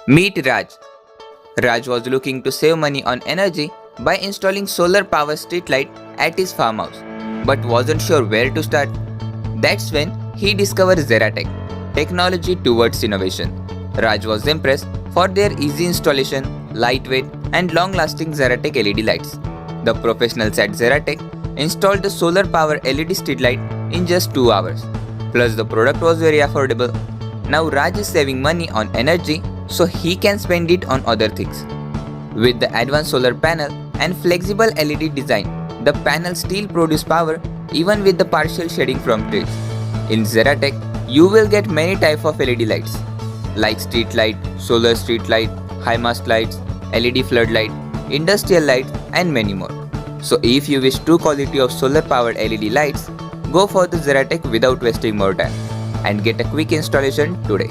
Meet Raj. Raj was looking to save money on energy by installing solar power street light at his farmhouse, but wasn't sure where to start. That's when he discovered Xera Tech, technology towards innovation. Raj was impressed for their easy installation, lightweight and long-lasting Xera Tech LED lights. The professionals at Xera Tech installed the solar power LED street light in just 2 hours. Plus the product was very affordable. Now Raj is saving money on energy so he can spend it on other things. With the advanced solar panel and flexible LED design, the panel still produce power even with the partial shading from trees. In Xera Tech, you will get many types of LED lights like street light, solar street light, high mast lights, LED floodlight, industrial lights and many more. So if you wish true quality of solar powered LED lights, go for the Xera Tech without wasting more time and get a quick installation today.